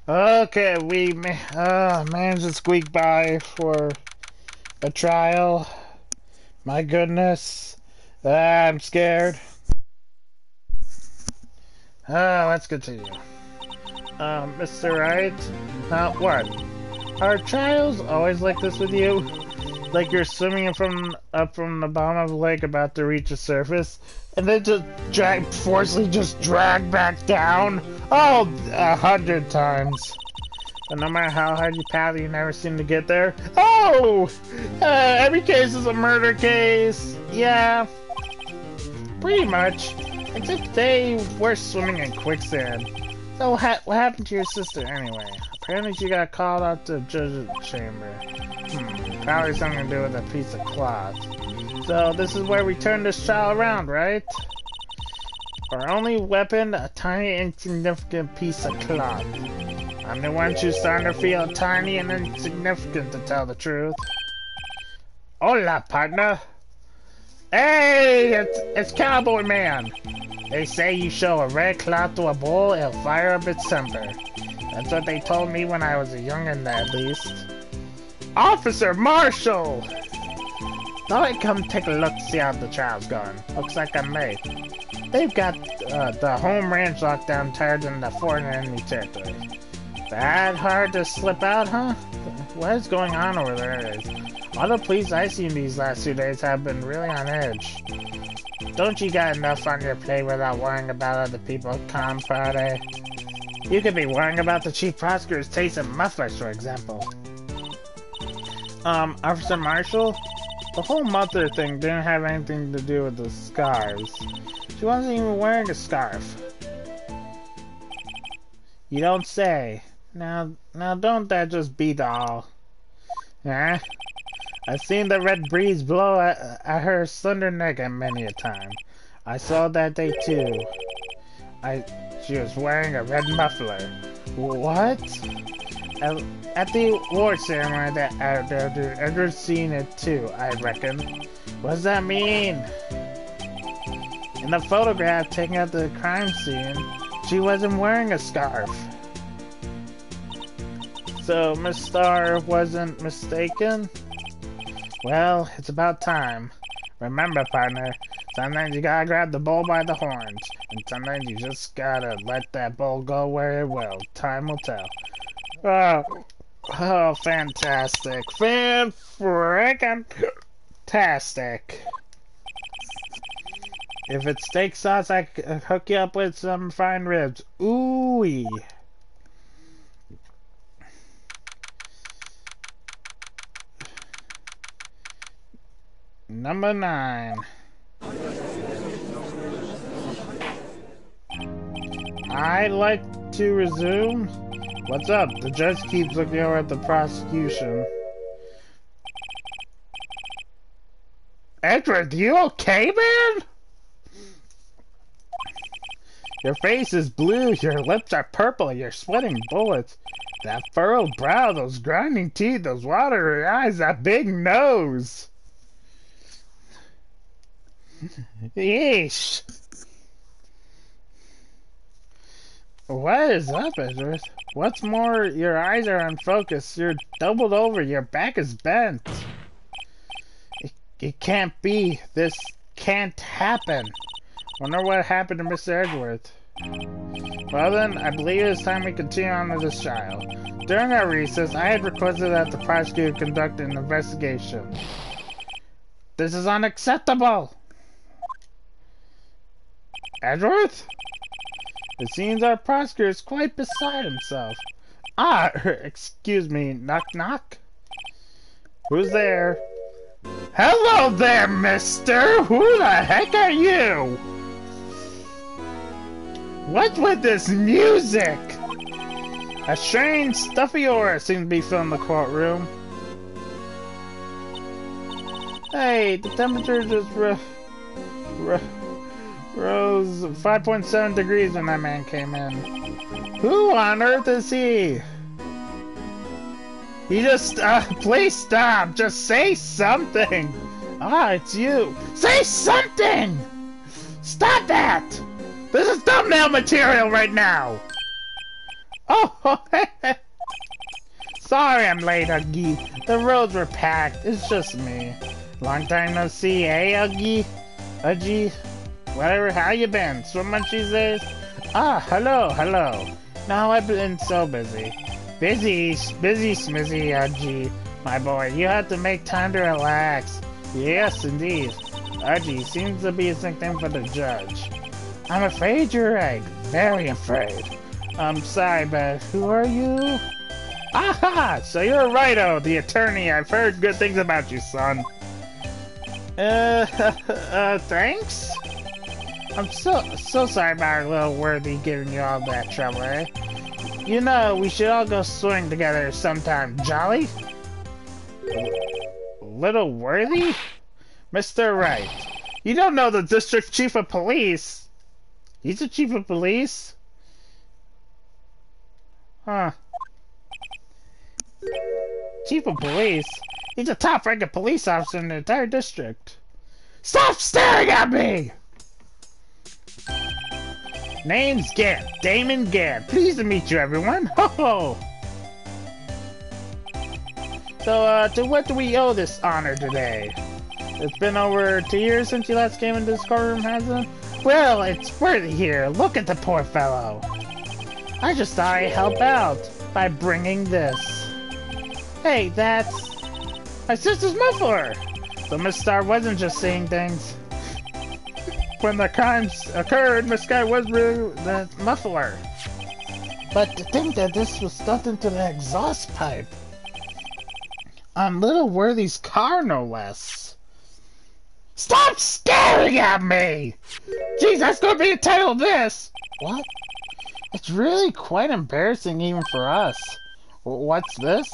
Okay, we managed to squeak by for a trial. My goodness. I'm scared. Let's continue. Mr. Wright? What? Are trials always like this with you? Like you're swimming up from the bottom of the lake about to reach the surface, and then just forcefully drag back down? Oh, 100 times. But no matter how hard you paddle, you never seem to get there. Oh! Every case is a murder case. Yeah. Pretty much. Except today, we're swimming in quicksand. So what happened to your sister anyway? Apparently she got called out to the judge's chamber. Probably something to do with a piece of cloth. So this is where we turn this trial around, right? Our only weapon, a tiny insignificant piece of cloth. I'm the one who's starting to feel tiny and insignificant, to tell the truth. Hola, partner. Hey, it's Cowboy Man. They say you show a red cloth to a bull, it'll fire up its temper. That's what they told me when I was a youngin', at least. Officer Marshall! Thought I'd come take a look to see how the trial's going. Looks like I'm late. They've got the home range locked down tighter than the fort in enemy territory. That hard to slip out, huh? What is going on over there? All the police I've seen these last 2 days have been really on edge. Don't you got enough on your plate without worrying about other people, compadre? You could be worrying about the chief prosecutor's taste in mufflers, for example. Officer Marshall? The whole mother thing didn't have anything to do with the scars. She wasn't even wearing a scarf. You don't say. Now don't that just beat all? Eh? I've seen the red breeze blow at her slender neck many a time. I saw that day too. She was wearing a red muffler. What? At the award ceremony Edward's seen it too, I reckon. What does that mean? In the photograph taken at the crime scene, she wasn't wearing a scarf. So Miss Starr wasn't mistaken? Well, it's about time. Remember, partner, sometimes you gotta grab the bull by the horns, and sometimes you just gotta let that bull go where it will. Time will tell. Oh, fantastic. Fan-frickin-tastic. If it's steak sauce, I can hook you up with some fine ribs. Ooh-wee. Number 9. I'd like to resume. What's up? The judge keeps looking over at the prosecution. Edward, you okay, man? Your face is blue, your lips are purple, you're sweating bullets. That furrowed brow, those grinding teeth, those watery eyes, that big nose. Yeesh. What is up, Edward? What's more, your eyes are unfocused, you're doubled over, your back is bent. It can't be. This can't happen. Wonder what happened to Mr. Edgeworth. Well then, I believe it's time we continue on with this trial. During our recess, I had requested that the prosecutor conduct an investigation. This is unacceptable! Edgeworth? It seems our prosecutor is quite beside himself. Excuse me, knock knock? Who's there? Hello there, mister! Who the heck are you? What's with this music? A strange, stuffy aura seems to be filling the courtroom. Hey, the temperature just rose 5.7 degrees when that man came in. Who on earth is he? He just, please stop. Just say something. It's you. Say something! Stop that! This is thumbnail material right now! Oh, sorry I'm late, Uggy. The roads were packed. It's just me. Long time no see, eh, Uggy? Uggy? Whatever, how you been? Swim much these days? Ah, hello, hello. No, I've been so busy. Busy, smizzy, Uggy. My boy, you have to make time to relax. Yes, indeed. Uggy seems to be a nickname for the judge. I'm afraid you're right. Very afraid. I'm sorry, but who are you? Aha! So you're Righto, the attorney. I've heard good things about you, son. Thanks? I'm so sorry about our little worthy giving you all that trouble, eh? You know, we should all go swimming together sometime, jolly? Little worthy? Mr. Wright, you don't know the district chief of police? He's the chief of police? Huh. Chief of police? He's a top-ranking police officer in the entire district. Stop staring at me! Name's Gant, Damon Gant. Pleased to meet you, everyone. Ho ho! So, to what do we owe this honor today? It's been over 2 years since you last came into this courtroom, hasn't it? Well, it's worthy here. Look at the poor fellow. I just thought I'd help out by bringing this. Hey, that's my sister's muffler. So Miss Star wasn't just saying things. When the crimes occurred, Miss Sky was really the muffler. But to think that this was stuffed into the exhaust pipe on Little Worthy's car, no less. Stop staring at me! Jeez, that's gonna be the title of this! What? It's really quite embarrassing even for us. What's this?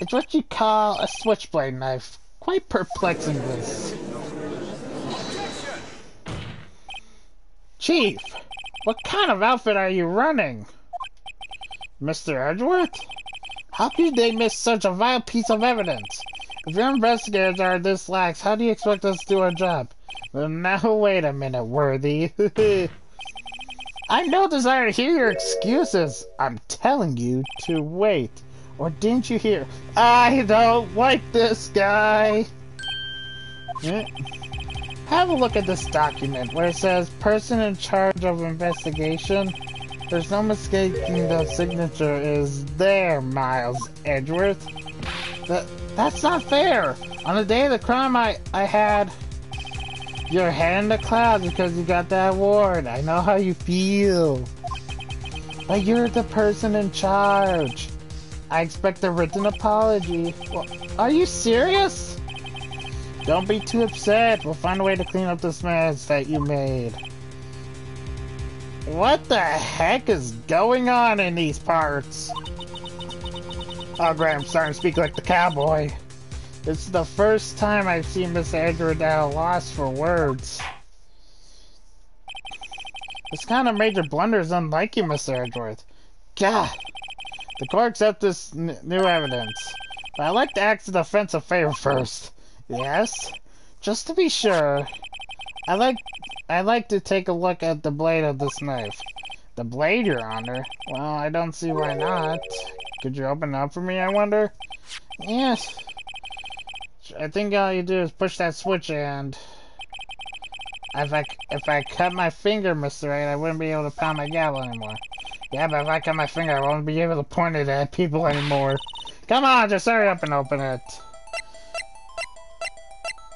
It's what you call a switchblade knife. Quite perplexing, this. Chief, what kind of outfit are you running? Mr. Edgeworth? How could they miss such a vile piece of evidence? If your investigators are this lax, how do you expect us to do our job? Well, now wait a minute, Worthy. I have no desire to hear your excuses. I'm telling you to wait. Or didn't you hear? I don't like this guy. Have a look at this document where it says person in charge of investigation. There's no mistaking the signature is there, Miles Edgeworth. That's not fair. On the day of the crime, I had your head in the clouds because you got that award. I know how you feel. But you're the person in charge. I expect a written apology. Well, are you serious? Don't be too upset. We'll find a way to clean up this mess that you made. What the heck is going on in these parts? Oh, great, I'm starting to speak like the cowboy. This is the first time I've seen Miss Edgeworth at a loss for words. This kind of major blunder is unlike you, Mr. Edgeworth. God. The court accepts this new evidence. But I'd like to ask the defense a favor first. Yes? Just to be sure, I'd like to take a look at the blade of this knife. The blade, Your Honor? Well, I don't see why not. Could you open it up for me, I wonder? Yes. I think all you do is push that switch and... If I cut my finger, Mr. Wright, I wouldn't be able to pound my gavel anymore. Yeah, but if I cut my finger, I won't be able to point it at people anymore. Come on, just hurry up and open it.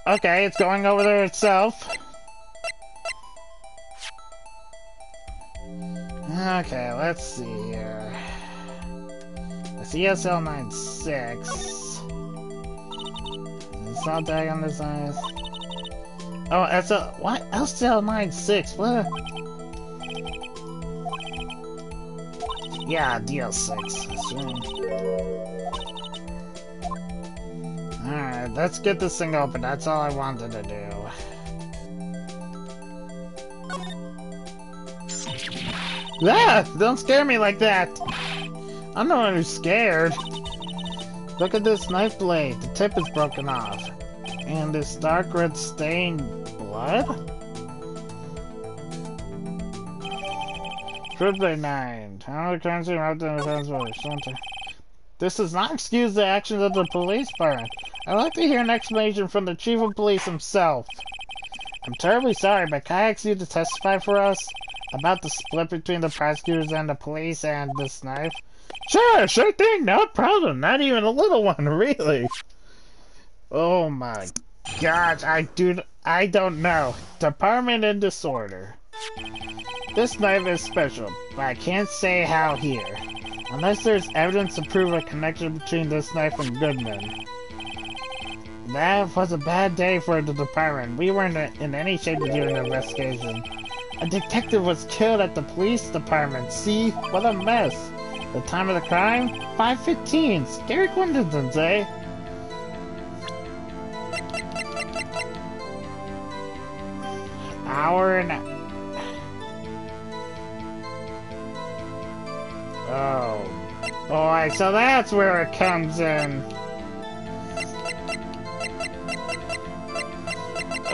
Okay, it's going over there itself. Okay, let's see here. It's ESL96. It's not tag on this side. Oh, that's a what? LCL96. What? Yeah, DL6. Alright, let's get this thing open. That's all I wanted to do. Ah! Don't scare me like that! I'm the one who's scared. Look at this knife blade. The tip is broken off. And this dark red stained blood? Criminal 9. How the currency robbed the defense village. This does not excuse the actions of the police department. I'd like to hear an explanation from the chief of police himself. I'm terribly sorry, but can I ask you to testify for us about the split between the prosecutors and the police and this knife? Sure thing, no problem. Not even a little one, really. Oh my gosh, I don't know. Department in disorder. This knife is special, but I can't say how here. Unless there's evidence to prove a connection between this knife and Goodman. That was a bad day for the department. We weren't in any shape to do an investigation. A detective was killed at the police department. See? What a mess. The time of the crime? 5:15. Scary coincidence, eh? Hour and... Oh. Boy, so that's where it comes in.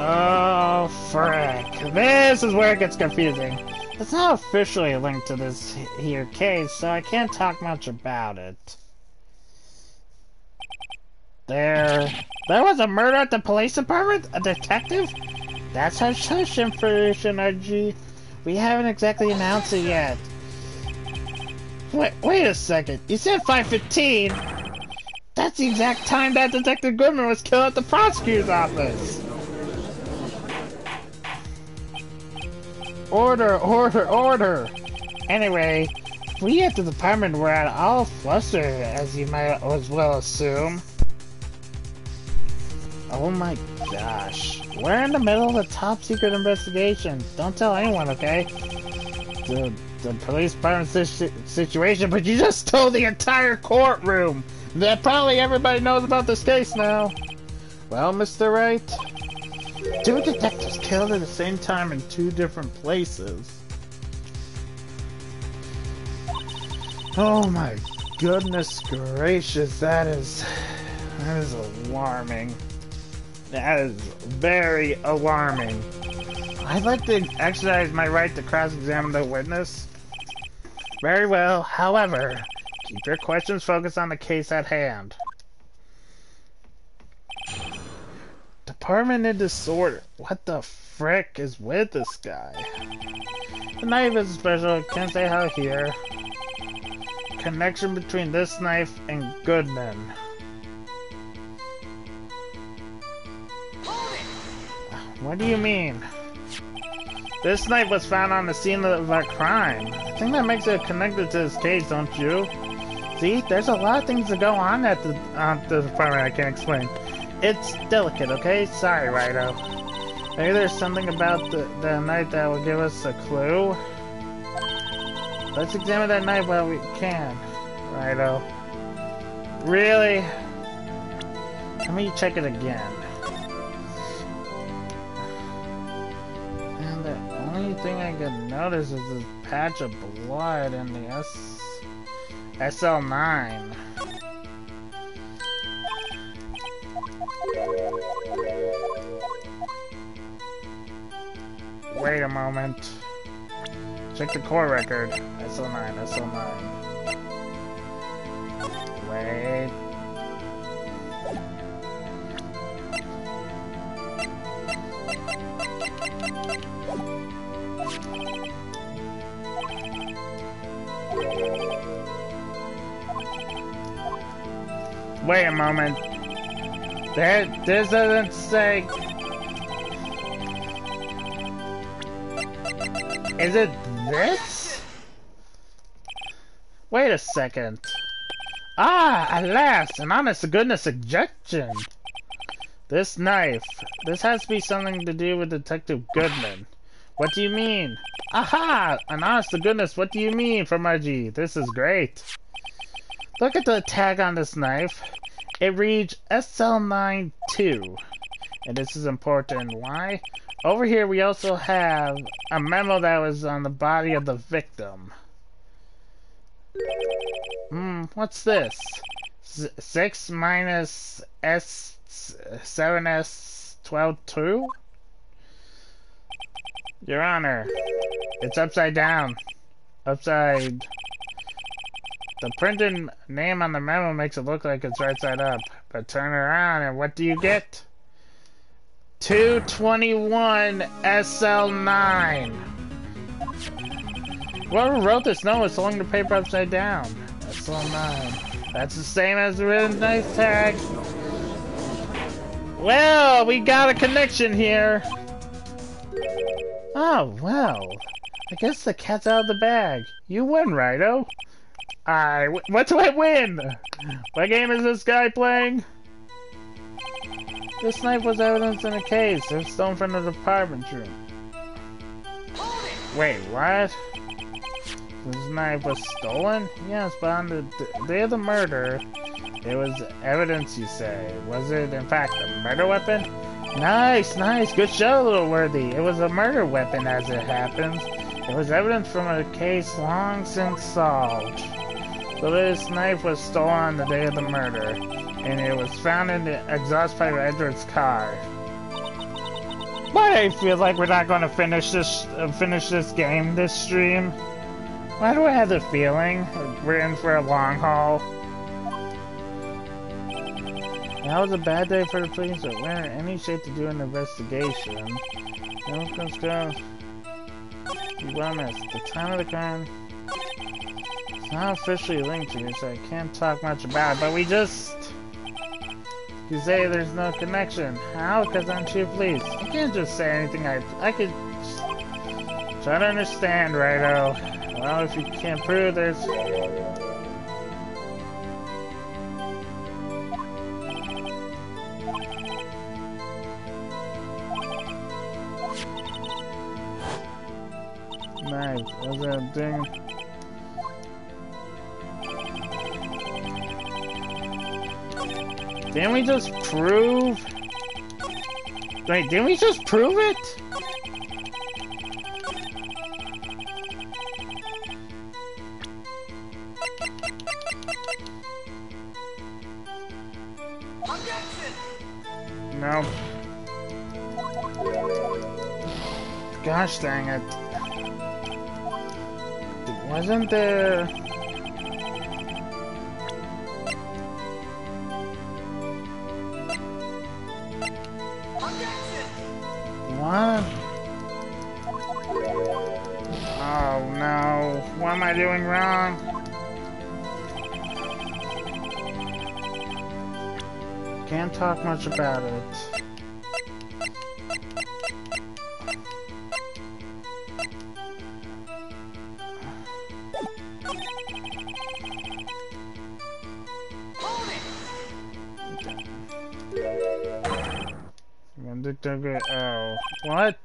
Oh, frick. This is where it gets confusing. It's not officially linked to this here case, so I can't talk much about it. There was a murder at the police department? A detective? That's hush-hush information, RG. We haven't exactly announced it yet. Wait a second. You said 5:15? That's the exact time that Detective Goodman was killed at the prosecutor's office. Order! Anyway, we at the department were at all flustered, as you might as well assume. Oh my gosh. We're in the middle of a top-secret investigation. Don't tell anyone, okay? The police department situation, but you just told the entire courtroom! That probably everybody knows about this case now. Well, Mr. Wright? 2 detectives killed at the same time in 2 different places. Oh my goodness gracious, that is alarming. That is very alarming. I'd like to exercise my right to cross-examine the witness. Very well, however, keep your questions focused on the case at hand. Department in disorder. What the frick is with this guy? The knife is special, can't say how here. Connection between this knife and Goodman. What do you mean? This knife was found on the scene of a crime. I think that makes it connected to this case, don't you? See, there's a lot of things that go on at the department I can't explain. It's delicate, okay? Sorry, Righto. Maybe there's something about the knife that will give us a clue. Let's examine that knife while we can, Righto. Really? Let me check it again. And the only thing I can notice is this patch of blood in the SL9. Wait a moment. Check the core record. SL9. Wait. Wait a moment. This doesn't say... Is it this? Wait a second. Ah, at last! An honest-to-goodness suggestion! This knife. This has to be something to do with Detective Goodman. What do you mean? Aha! An honest-to-goodness, what do you mean, from RG? This is great. Look at the tag on this knife. It reads SL92. And this is important. Why? Over here we also have a memo that was on the body of the victim. What's this? 6 minus S7S122? Your Honor, it's upside down. upside. The printed name on the memo makes it look like it's right side up. But turn it around and what do you get? 221 SL9. Whoever wrote this note was holding the paper upside down. SL9. That's the same as the written knife tag. Well, we got a connection here. Oh, well. I guess the cat's out of the bag. You win, Righto. What do I win? What game is this guy playing? This knife was evidence in a case. It was stolen from the department room. Wait, what? This knife was stolen? Yes, but on the day of the murder, it was evidence, you say. Was it, in fact, a murder weapon? Nice, nice. Good show, little worthy. It was a murder weapon, as it happens. It was evidence from a case long since solved. So this knife was stolen on the day of the murder, and it was found in the exhaust pipe of Edward's car. Why do I feel like we're not going to finish this game, this stream? Why do I have the feeling we're in for a long haul? That was a bad day for the police, but we're in any shape to do an investigation. Let's go. You promised. The time of the crime. It's not officially linked to you, so I can't talk much about it, but we just... You say there's no connection. How? Because I'm chief police. I can't just say anything I could... Try to understand, Righto. Well, if you can't prove there's... Nice. Was that a thing? Didn't we just prove? Wait, didn't we just prove it? No. Gosh dang it. Wasn't there... What? Oh no. What am I doing wrong? Can't talk much about it. Oh, what?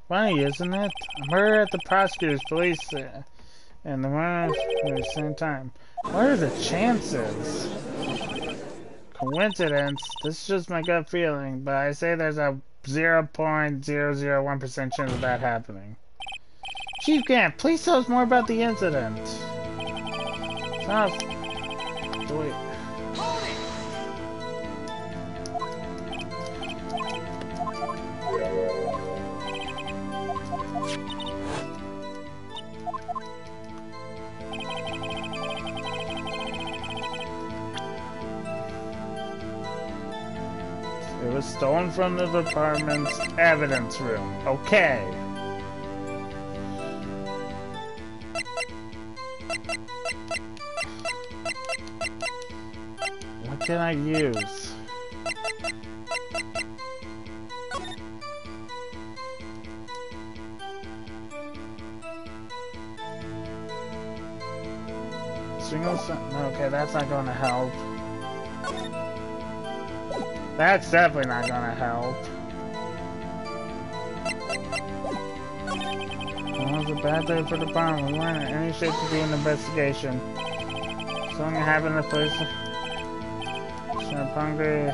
Funny, isn't it? A murder at the prosecutor's police and the murder at the same time. What are the chances? Coincidence? This is just my gut feeling, but I say there's a 0.001% chance of that happening. Chief Gant, please tell us more about the incident. Wait. It was stolen from the department's evidence room. Okay. What can I use? Okay, that's not going to help. That's definitely not going to help. It was a bad day for the bomb. We weren't in any shape to do an investigation. Something happened to the police. I'm hungry.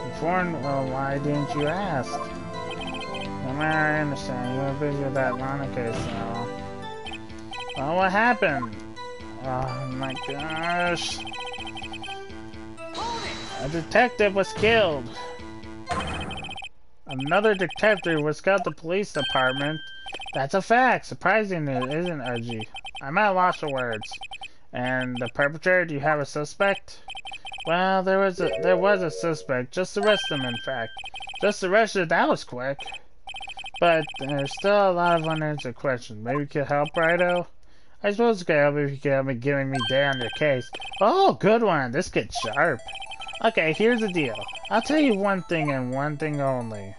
Informed? Well, why didn't you ask? No matter, I understand. You were busy with that Lana case, so... Well, what happened? Oh my gosh. A detective was killed. Another detective was called to the police department. That's a fact. Surprising, isn't it, Archie? I'm at a loss for words. And the perpetrator, do you have a suspect? Well, there was a suspect. Just arrested him, in fact. Just arrested? That was quick. But there's still a lot of unanswered questions. Maybe you could help, Righto? I suppose you could help if you could help me giving me day on your case. Oh, good one. This gets sharp. Okay, here's the deal. I'll tell you one thing and one thing only.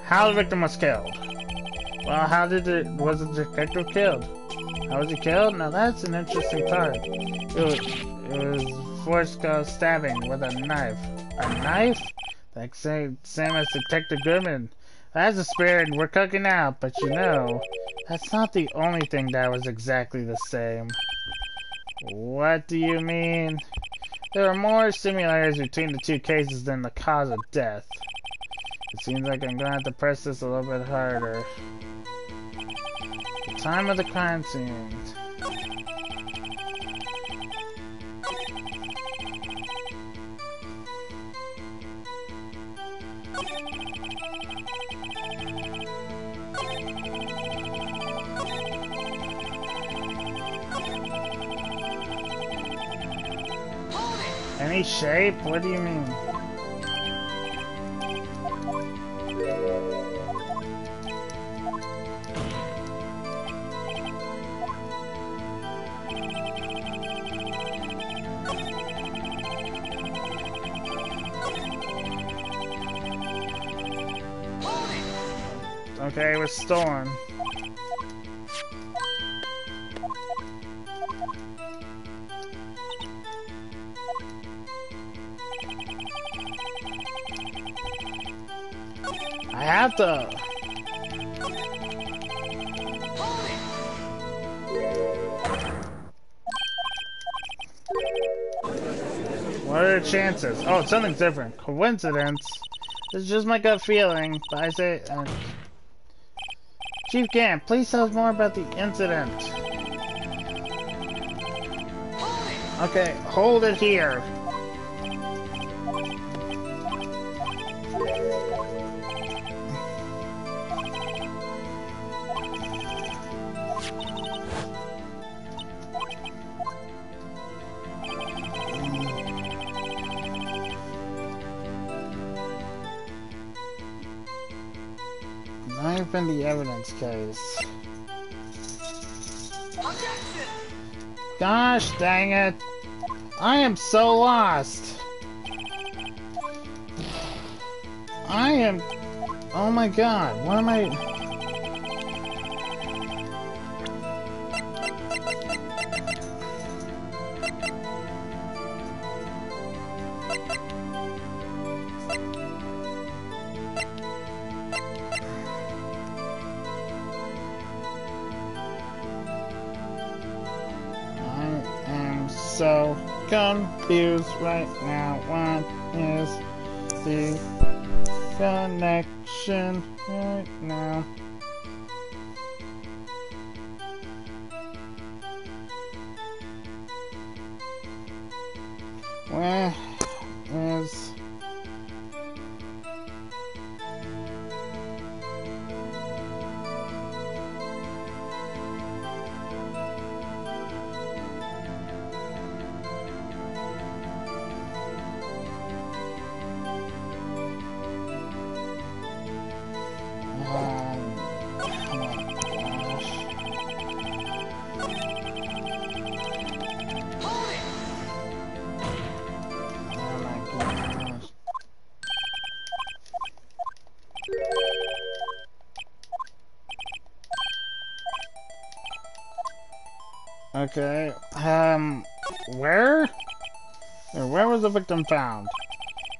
How the victim was killed. Well, was the detective killed? How was he killed? Now that's an interesting part. It was forced stabbing with a knife. A knife? Like same as Detective Goodman. That's the spirit, and we're cooking out, but you know, that's not the only thing that was exactly the same. What do you mean? There are more similarities between the two cases than the cause of death. It seems like I'm gonna have to press this a little bit harder. The time of the crime scene. Any shape? What do you mean? Okay, it was stolen. I have to. What are the chances? Oh, something's different. Coincidence. This is just my gut feeling, but I say. Chief Gant, please tell us more about the incident. Okay, hold it here. Knife in the evidence case. Gosh dang it. I am so lost. Oh my god, what am I... so confused right now. What is the connection right now? Where is... Okay, where? Or where was the victim found?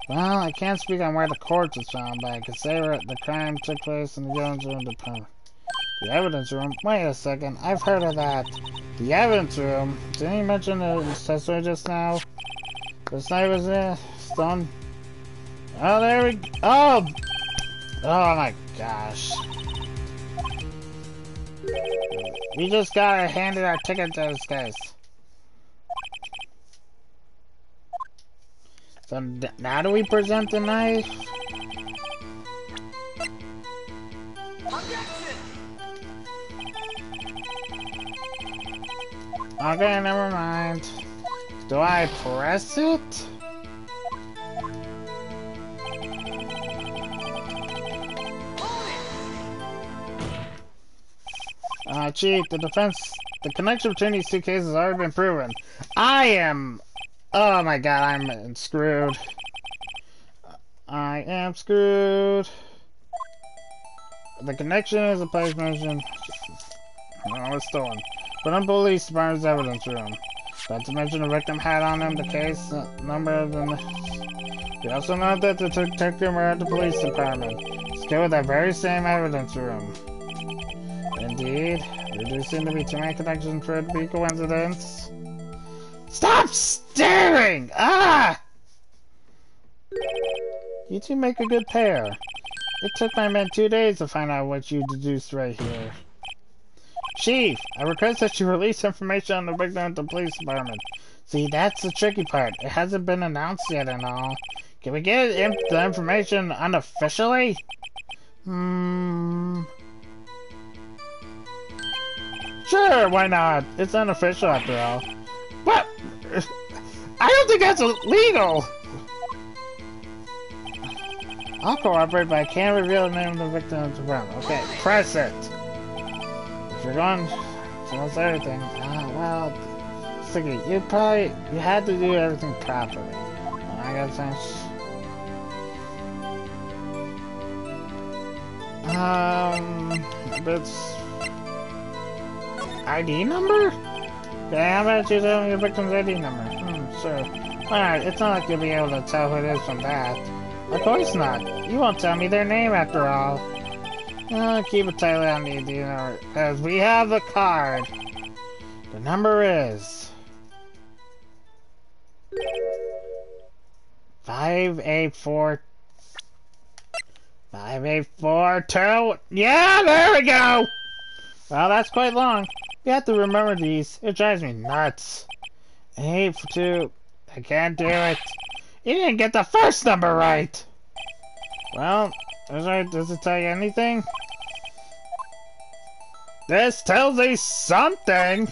Well, I can't speak on where the corpse was found, but I can say where the crime took place in the evidence room department. The evidence room? Wait a second, I've heard of that. The evidence room? Didn't you mention the accessory just now? The sniper was there? Stone? Oh, there we go. Oh! Oh my gosh. We just got handed our ticket to this case. So now do we present the knife? Okay, never mind. Do I press it? Chief, the connection between these two cases has already been proven. Oh my god, I'm screwed. I am screwed. The connection is a place mentioned. No, it's stolen. But on police department's evidence room. Not to mention the victim had on him the case number of them. We also know that the detective were at the police department. Still with that very same evidence room. Indeed, there do seem to be too many connections for it to be coincidence. Stop staring! Ah! You two make a good pair. It took my men 2 days to find out what you deduced right here. Chief, I request that you release information on the victim at the police department. See, that's the tricky part. It hasn't been announced yet and all. Can we get the information unofficially? Sure, why not? It's unofficial after all. What? I don't think that's illegal! I'll cooperate, but I can't reveal the name of the victim of the room. Okay, press it! If you're going to almost everything, well, Sticky, you had to do everything properly. I gotta finish. It's ID number? Yeah, how about you tell me your victim's ID number? Sure. Alright, it's not like you'll be able to tell who it is from that. Of course not. You won't tell me their name after all. Keep it tightly on the ID number, as we have the card. The number is 5842. Yeah, there we go! Well, that's quite long. You have to remember these. It drives me nuts. 842. I can't do it. You didn't get the first number right. Well, does it tell you anything? This tells me something.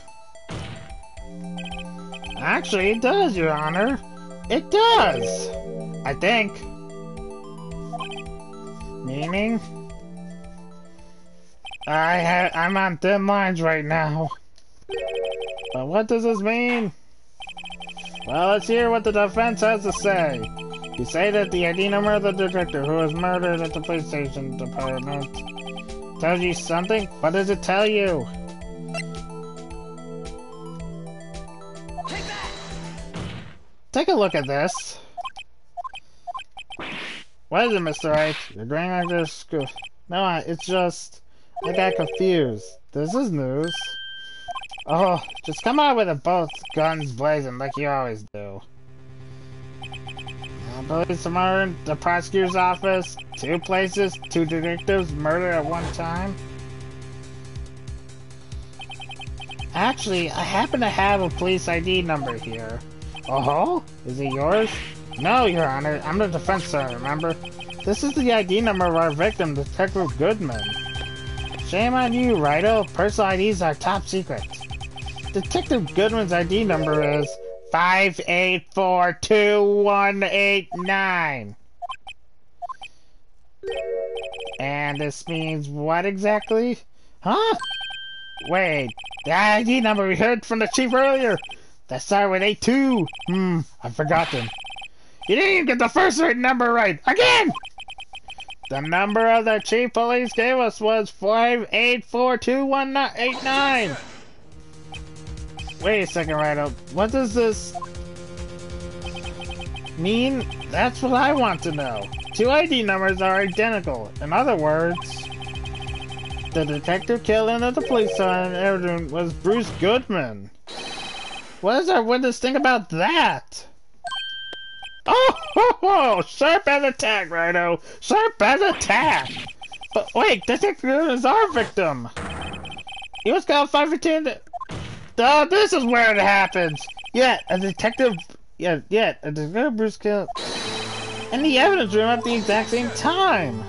Actually, it does, Your Honor. It does. I think. Meaning? I'm on thin lines right now. But what does this mean? Well, let's hear what the defense has to say. You say that the ID number of the detective who was murdered at the police station department tells you something? What does it tell you? Take a look at this. What is it, Mr. Wright? You're going like this. No, it's just... I got confused. This is news. Oh, just come out with it both guns blazing like you always do. Police murder, the prosecutor's office, 2 places, 2 detectives murdered at one time. Actually, I happen to have a police ID number here. Oh? Is it yours? No, Your Honor. I'm the defense sir, remember? This is the ID number of our victim, Detective Goodman. Shame on you, Righto. Personal IDs are top secret. Detective Goodman's ID number is 5842-189. And this means what exactly? Huh? Wait, the ID number we heard from the chief earlier. That started with 82. I've forgotten. You didn't even get the first number right. Again! The number of the chief police gave us was 5842-189. Wait a second, Righto. What does this mean? That's what I want to know. 2 ID numbers are identical. In other words, the detective killed in the police sergeant was Bruce Goodman. What does our witness think about that? Oh, sharp as a tack, Righto. Sharp as a tack. But wait, Detective Goodman is our victim. He was called 515. Oh, this is where it happens. Yeah, a detective Bruce killed in the evidence room at the exact same time.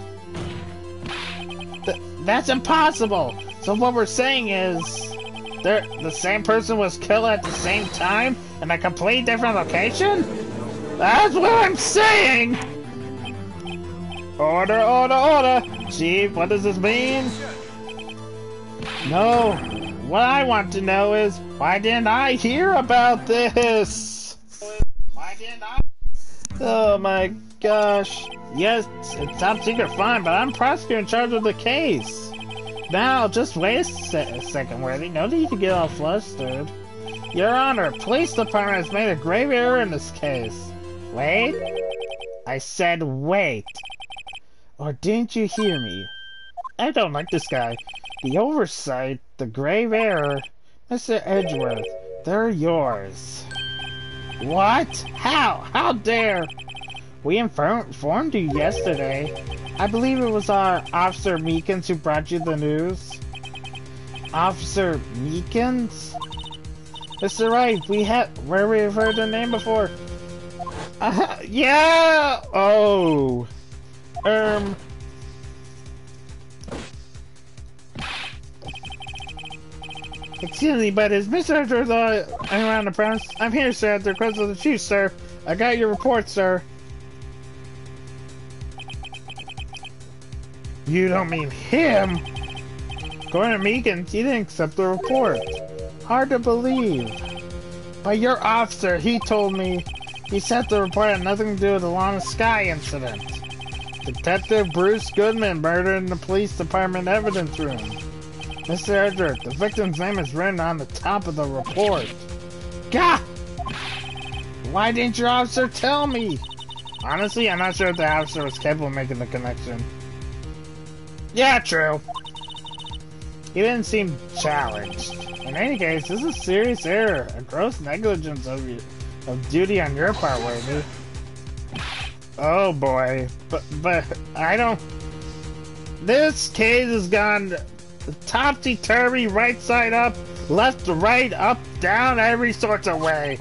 That's impossible. So what we're saying is, the same person was killed at the same time in a completely different location? That's what I'm saying! Order, order, order! Chief, what does this mean? No, what I want to know is, why didn't I hear about this? Why didn't I? Oh my gosh. Yes, it's top secret, fine, but I'm prosecutor in charge of the case. Now, just wait a second, Worthy. No need to get all flustered. Your Honor, police department has made a grave error in this case. Wait? I said wait. Or didn't you hear me? I don't like this guy. The oversight, the grave error. Mr. Edgeworth, they're yours. What? How? How dare? We informed you yesterday. I believe it was our Officer Meekins who brought you the news. Officer Meekins? Mr. Wright, where we've heard the name before. Yeah! Oh. Excuse me, but is Mr. Edgeworth around the premise? I'm here, sir, at the request of the chief, sir. I got your report, sir. You don't mean him? According to Meekins, he didn't accept the report. Hard to believe. But your officer, he told me he said the report had nothing to do with the Lana Sky incident. Detective Bruce Goodman murdered in the police department evidence room. Mr. Edgeworth, the victim's name is written on the top of the report. Gah! Why didn't your officer tell me? Honestly, I'm not sure if the officer was capable of making the connection. Yeah, true. He didn't seem challenged. In any case, this is a serious error, a gross negligence of duty on your part, Worthy. Oh boy, but I don't. This case has gone topsy-turvy, right side up, left to right, up, down, every sort of way.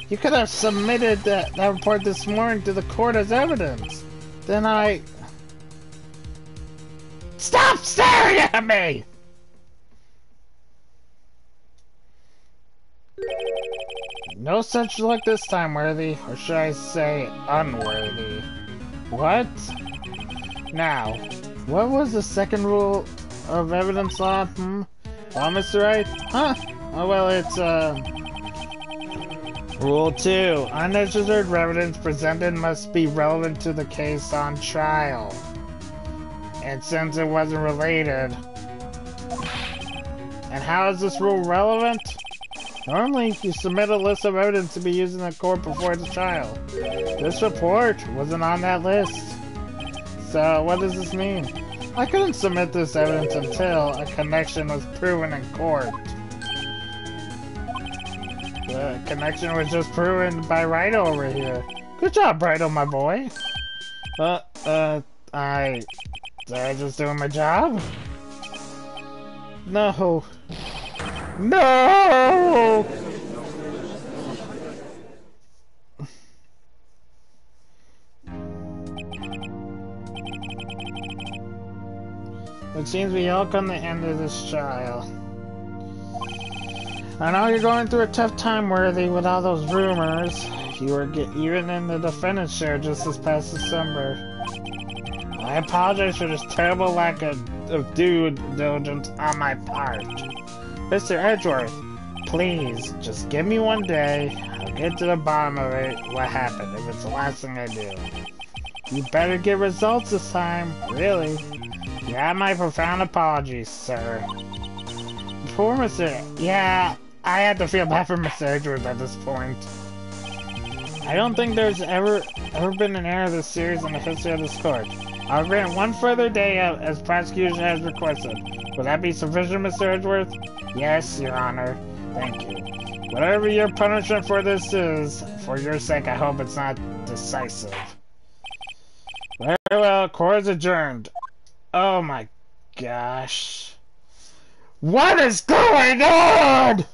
You could have submitted that report this morning to the court as evidence. Then I. Stop staring at me! No such luck this time, Worthy. Or should I say, unworthy. What? Now, what was the second rule of evidence law? Well, Mr. Wright? Huh? Oh, well, it's, Rule 2. Unnecessary evidence presented must be relevant to the case on trial. And since it wasn't related... And how is this rule relevant? Normally, you submit a list of evidence to be used in the court before the trial. This report wasn't on that list. So, what does this mean? I couldn't submit this evidence until a connection was proven in court. The connection was just proven by Wright over here. Good job, Wright, my boy. Did I just doing my job? No. No! It seems we all come to the end of this trial. I know you're going through a tough time, Worthy, with all those rumors. You were even in the defendant's chair just this past December. I apologize for this terrible lack of due diligence on my part. Mr. Edgeworth, please, just give me one day. I'll get to the bottom of it, what happened, if it's the last thing I do. You better get results this time, really. You have my profound apologies, sir. Poor Mr. Yeah, I had to feel bad for Mr. Edgeworth at this point. I don't think there's ever been an error this serious in the history of this court. I'll grant one further day as prosecution has requested. Would that be sufficient, Mr. Edgeworth? Yes, Your Honor. Thank you. Whatever your punishment for this is, for your sake, I hope it's not decisive. Very well, court is adjourned. Oh my gosh. What is going on?